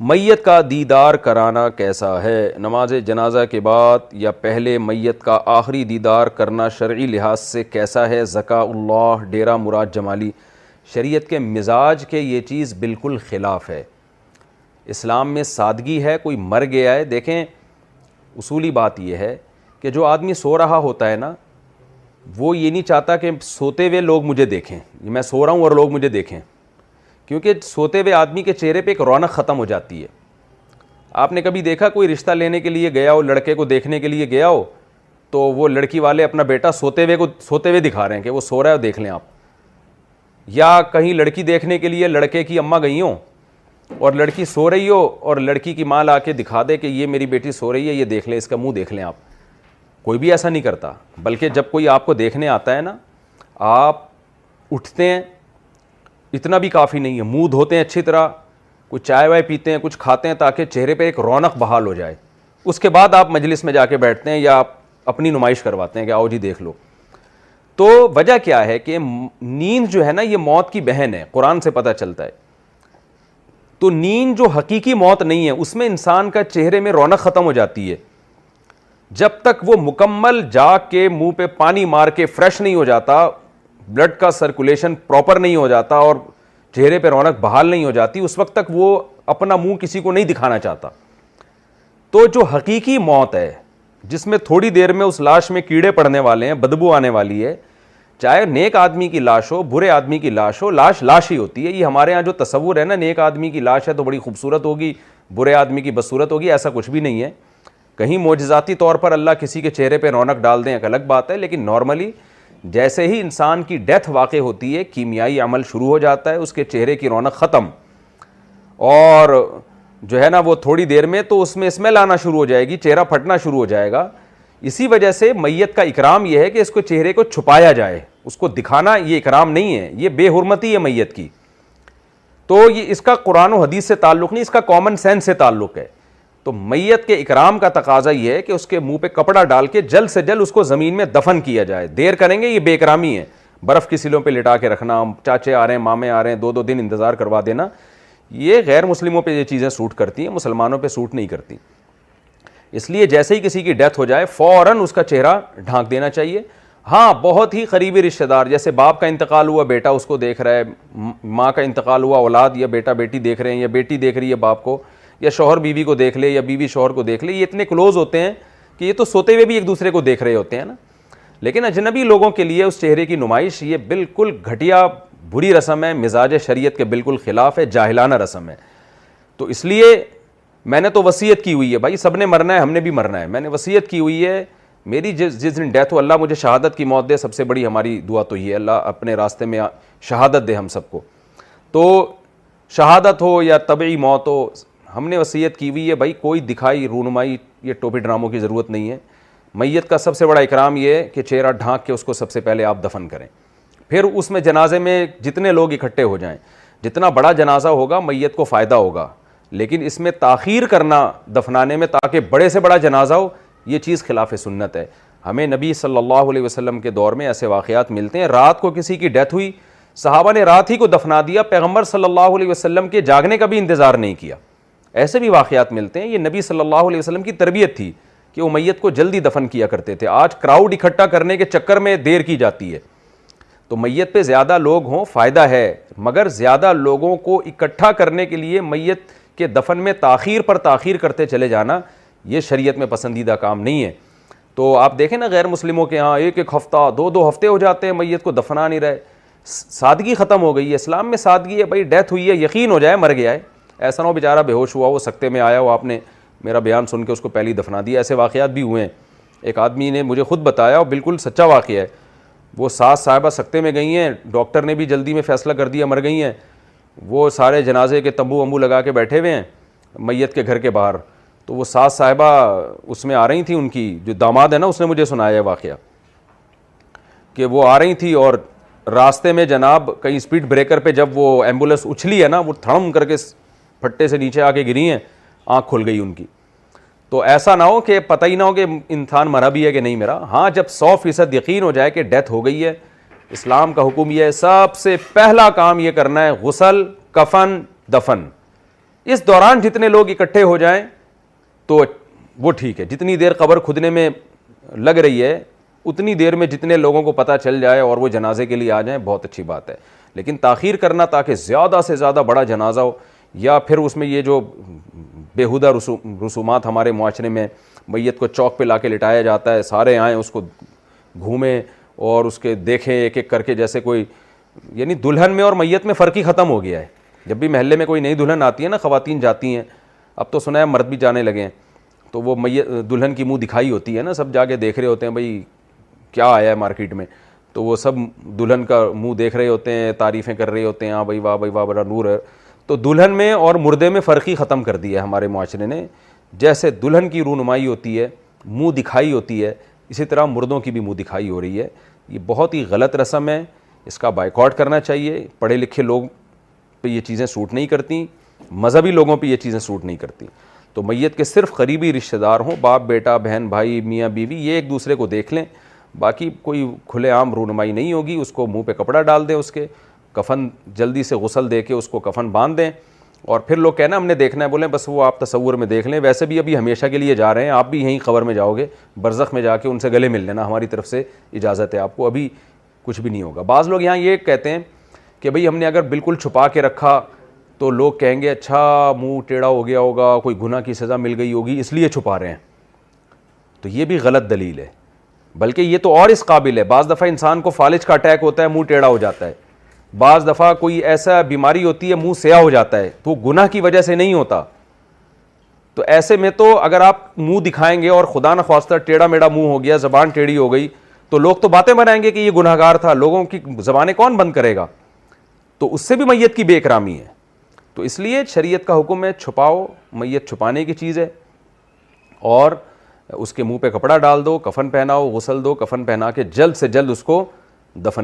میت کا دیدار کرانا کیسا ہے؟ نماز جنازہ کے بعد یا پہلے میت کا آخری دیدار کرنا شرعی لحاظ سے کیسا ہے؟ ذکا اللہ ڈیرہ مراد جمالی۔ شریعت کے مزاج کے یہ چیز بالکل خلاف ہے۔ اسلام میں سادگی ہے، کوئی مر گیا ہے، دیکھیں اصولی بات یہ ہے کہ جو آدمی سو رہا ہوتا ہے نا، وہ یہ نہیں چاہتا کہ سوتے ہوئے لوگ مجھے دیکھیں، میں سو رہا ہوں اور لوگ مجھے دیکھیں، کیونکہ سوتے ہوئے آدمی کے چہرے پہ ایک رونق ختم ہو جاتی ہے۔ آپ نے کبھی دیکھا کوئی رشتہ لینے کے لیے گیا ہو، لڑکے کو دیکھنے کے لیے گیا ہو، تو وہ لڑکی والے اپنا بیٹا سوتے ہوئے دکھا رہے ہیں کہ وہ سو رہا ہے، دیکھ لیں آپ۔ یا کہیں لڑکی دیکھنے کے لیے لڑکے کی اماں گئی ہوں اور لڑکی سو رہی ہو اور لڑکی کی ماں لا کے دکھا دے کہ یہ میری بیٹی سو رہی ہے، یہ دیکھ لیں، اس کا منہ دیکھ لیں آپ۔ کوئی بھی ایسا نہیں کرتا، بلکہ جب کوئی آپ کو دیکھنے آتا ہے نا، آپ اٹھتے ہیں، اتنا بھی کافی نہیں ہے، منہ دھوتے ہیں اچھی طرح، کچھ چائے وائے پیتے ہیں، کچھ کھاتے ہیں تاکہ چہرے پہ ایک رونق بحال ہو جائے، اس کے بعد آپ مجلس میں جا کے بیٹھتے ہیں یا آپ اپنی نمائش کرواتے ہیں کہ آؤ جی دیکھ لو۔ تو وجہ کیا ہے کہ نیند جو ہے نا یہ موت کی بہن ہے، قرآن سے پتہ چلتا ہے۔ تو نیند جو حقیقی موت نہیں ہے، اس میں انسان کا چہرے میں رونق ختم ہو جاتی ہے۔ جب تک وہ مکمل جاگ کے منہ پہ پانی مار کے فریش نہیں ہو جاتا، بلڈ کا سرکولیشن پراپر نہیں ہو جاتا اور چہرے پہ رونق بحال نہیں ہو جاتی، اس وقت تک وہ اپنا منہ کسی کو نہیں دکھانا چاہتا۔ تو جو حقیقی موت ہے، جس میں تھوڑی دیر میں اس لاش میں کیڑے پڑنے والے ہیں، بدبو آنے والی ہے، چاہے نیک آدمی کی لاش ہو، برے آدمی کی لاش ہو، لاش لاش ہی ہوتی ہے۔ یہ ہمارے ہاں جو تصور ہے نا، نیک آدمی کی لاش ہے تو بڑی خوبصورت ہوگی، برے آدمی کی بدصورت ہوگی، ایسا کچھ بھی نہیں ہے۔ کہیں معجزاتی طور پر اللہ کسی کے چہرے پہ رونق ڈال دیں ایک الگ بات ہے، لیکن نارملی جیسے ہی انسان کی ڈیتھ واقع ہوتی ہے، کیمیائی عمل شروع ہو جاتا ہے، اس کے چہرے کی رونق ختم، اور جو ہے نا وہ تھوڑی دیر میں تو اس میں اسمیل آنا شروع ہو جائے گی، چہرہ پھٹنا شروع ہو جائے گا۔ اسی وجہ سے میت کا اکرام یہ ہے کہ اس کو چہرے کو چھپایا جائے، اس کو دکھانا یہ اکرام نہیں ہے، یہ بے حرمتی ہے میت کی۔ تو یہ اس کا قرآن و حدیث سے تعلق نہیں، اس کا کامن سینس سے تعلق ہے۔ تو میت کے اکرام کا تقاضا یہ ہے کہ اس کے منہ پہ کپڑا ڈال کے جلد سے جلد اس کو زمین میں دفن کیا جائے۔ دیر کریں گے یہ بے اکرامی ہے۔ برف کی سیلوں پہ لٹا کے رکھنا، چاچے آ رہے ہیں، مامے آ رہے ہیں، 2 دن انتظار کروا دینا، یہ غیر مسلموں پہ یہ چیزیں سوٹ کرتی ہیں، مسلمانوں پہ سوٹ نہیں کرتی۔ اس لیے جیسے ہی کسی کی ڈیتھ ہو جائے فوراً اس کا چہرہ ڈھانک دینا چاہیے۔ ہاں بہت ہی قریبی رشتہ دار، جیسے باپ کا انتقال ہوا بیٹا اس کو دیکھ رہا ہے، ماں کا انتقال ہوا اولاد یا بیٹا بیٹی دیکھ رہے ہیں، یا بیٹی دیکھ رہی ہے باپ کو، یا شوہر بیوی کو دیکھ لے، یا بیوی شوہر کو دیکھ لے، یہ اتنے کلوز ہوتے ہیں کہ یہ تو سوتے ہوئے بھی ایک دوسرے کو دیکھ رہے ہوتے ہیں نا۔ لیکن اجنبی لوگوں کے لیے اس چہرے کی نمائش یہ بالکل گھٹیا بری رسم ہے، مزاج شریعت کے بالکل خلاف ہے، جاہلانہ رسم ہے۔ تو اس لیے میں نے تو وصیت کی ہوئی ہے، بھائی سب نے مرنا ہے، ہم نے بھی مرنا ہے، میں نے وصیت کی ہوئی ہے، میری جس دن ڈیتھ ہو اللہ مجھے شہادت کی موت دے، سب سے بڑی ہماری دعا تو یہ ہے اللہ اپنے راستے میں شہادت دے ہم سب کو۔ تو شہادت ہو یا طبعی موت ہو، ہم نے وصیت کی ہوئی ہے بھائی کوئی دکھائی رونمائی یہ ٹوپی ڈراموں کی ضرورت نہیں ہے۔ میت کا سب سے بڑا اکرام یہ ہے کہ چہرہ ڈھانک کے اس کو سب سے پہلے آپ دفن کریں، پھر اس میں جنازے میں جتنے لوگ اکٹھے ہو جائیں، جتنا بڑا جنازہ ہوگا میت کو فائدہ ہوگا، لیکن اس میں تاخیر کرنا دفنانے میں تاکہ بڑے سے بڑا جنازہ ہو، یہ چیز خلاف سنت ہے۔ ہمیں نبی صلی اللہ علیہ وسلم کے دور میں ایسے واقعات ملتے ہیں، رات کو کسی کی ڈیتھ ہوئی، صحابہ نے رات ہی کو دفنا دیا، پیغمبر صلی اللہ علیہ وسلم کے جاگنے کا بھی انتظار نہیں کیا۔ ایسے بھی واقعات ملتے ہیں، یہ نبی صلی اللہ علیہ وسلم کی تربیت تھی کہ وہ میت کو جلدی دفن کیا کرتے تھے۔ آج کراؤڈ اکٹھا کرنے کے چکر میں دیر کی جاتی ہے۔ تو میت پہ زیادہ لوگ ہوں فائدہ ہے، مگر زیادہ لوگوں کو اکٹھا کرنے کے لیے میت کے دفن میں تاخیر پر تاخیر کرتے چلے جانا یہ شریعت میں پسندیدہ کام نہیں ہے۔ تو آپ دیکھیں نا غیر مسلموں کے ہاں 1 ہفتہ 2 ہفتے ہو جاتے ہیں میت کو دفنا نہیں رہے، سادگی ختم ہو گئی ہے۔ اسلام میں سادگی ہے، بھائی ڈیتھ ہوئی ہے، یقین ہو جائے مر گیا ہے، ایسا نہ ہو بیچارہ بے ہوش ہوا وہ سکتے میں آیا ہو، آپ نے میرا بیان سن کے اس کو پہلے ہی دفنا دیا۔ ایسے واقعات بھی ہوئے ہیں، ایک آدمی نے مجھے خود بتایا اور بالکل سچا واقعہ ہے، وہ ساس صاحبہ سکتے میں گئی ہیں، ڈاکٹر نے بھی جلدی میں فیصلہ کر دیا مر گئی ہیں، وہ سارے جنازے کے تمبو ومبو لگا کے بیٹھے ہوئے ہیں میت کے گھر کے باہر، تو وہ ساس صاحبہ اس میں آ رہی تھیں، ان کی جو داماد ہے نا اس نے مجھے سنایا ہے واقعہ کہ وہ آ رہی تھی اور راستے میں جناب کہیں اسپیڈ بریکر پہ جب وہ ایمبولینس اچھلی ہے نا، وہ تھڑم کر کے پھٹے سے نیچے آ کے گری ہیں، آنکھ کھل گئی ان کی۔ تو ایسا نہ ہو کہ پتہ ہی نہ ہو کہ انسان مرا بھی ہے کہ نہیں مرا۔ ہاں جب 100% یقین ہو جائے کہ ڈیتھ ہو گئی ہے، اسلام کا حکم یہ ہے سب سے پہلا کام یہ کرنا ہے غسل، کفن، دفن، اس دوران جتنے لوگ اکٹھے ہو جائیں تو وہ ٹھیک ہے. جتنی دیر قبر کھدنے میں لگ رہی ہے اتنی دیر میں جتنے لوگوں کو پتہ چل جائے اور وہ جنازے کے لیے آ جائیں بہت اچھی بات ہے. لیکن تاخیر کرنا تاکہ زیادہ سے زیادہ بڑا جنازہ ہو, یا پھر اس میں یہ جو بیہودہ رسومات ہمارے معاشرے میں, میت کو چوک پہ لا کے لٹایا جاتا ہے, سارے آئیں اس کو گھومیں اور اس کے دیکھیں ایک ایک کر کے, جیسے کوئی, یعنی دلہن میں اور میت میں فرق ہی ختم ہو گیا ہے. جب بھی محلے میں کوئی نئی دلہن آتی ہے نا, خواتین جاتی ہیں, اب تو سنا ہے مرد بھی جانے لگے ہیں, تو وہ دلہن کی منہ دکھائی ہوتی ہے نا, سب جا کے دیکھ رہے ہوتے ہیں بھائی کیا آیا ہے مارکیٹ میں, تو وہ سب دلہن کا منہ دیکھ رہے ہوتے ہیں, تعریفیں کر رہے ہوتے ہیں, ہاں بھائی واہ بڑا نور ہے. تو دلہن میں اور مردے میں فرق ہی ختم کر دیا ہے ہمارے معاشرے نے. جیسے دلہن کی رونمائی ہوتی ہے, منہ دکھائی ہوتی ہے, اسی طرح مردوں کی بھی منہ دکھائی ہو رہی ہے. یہ بہت ہی غلط رسم ہے, اس کا بائیکاٹ کرنا چاہیے. پڑھے لکھے لوگ پہ یہ چیزیں سوٹ نہیں کرتی, مذہبی لوگوں پہ یہ چیزیں سوٹ نہیں کرتی. تو میت کے صرف قریبی رشتہ دار ہوں, باپ بیٹا بہن بھائی میاں بیوی, یہ ایک دوسرے کو دیکھ لیں. باقی کوئی کھلے عام رونمائی نہیں ہوگی. اس کو منہ پہ کپڑا ڈال دیں, اس کے کفن جلدی سے غسل دے کے اس کو کفن باندھ دیں, اور پھر لوگ کہنا ہم نے دیکھنا ہے, بولیں بس وہ آپ تصور میں دیکھ لیں. ویسے بھی ابھی ہمیشہ کے لیے جا رہے ہیں, آپ بھی یہیں قبر میں جاؤ گے, برزخ میں جا کے ان سے گلے مل لینا, ہماری طرف سے اجازت ہے آپ کو, ابھی کچھ بھی نہیں ہوگا. بعض لوگ یہاں یہ کہتے ہیں کہ بھئی ہم نے اگر بالکل چھپا کے رکھا تو لوگ کہیں گے اچھا منہ ٹیڑھا ہو گیا ہوگا, کوئی گناہ کی سزا مل گئی ہوگی اس لیے چھپا رہے ہیں. تو یہ بھی غلط دلیل ہے, بلکہ یہ تو اور اس قابل ہے. بعض دفعہ انسان کو فالج کا اٹیک ہوتا ہے, منہ ٹیڑھا ہو جاتا ہے. بعض دفعہ کوئی ایسا بیماری ہوتی ہے, منہ سیاہ ہو جاتا ہے, تو گناہ کی وجہ سے نہیں ہوتا. تو ایسے میں تو اگر آپ منہ دکھائیں گے اور خدا نخواستہ ٹیڑھا میڑھا منہ ہو گیا, زبان ٹیڑھی ہو گئی, تو لوگ تو باتیں بنائیں گے کہ یہ گناہ گار تھا. لوگوں کی زبانیں کون بند کرے گا؟ تو اس سے بھی میت کی بے اکرامی ہے. تو اس لیے شریعت کا حکم ہے چھپاؤ, میت چھپانے کی چیز ہے, اور اس کے منہ پہ کپڑا ڈال دو, کفن پہناؤ, غسل دو, کفن پہنا کے جلد سے جلد اس کو دفن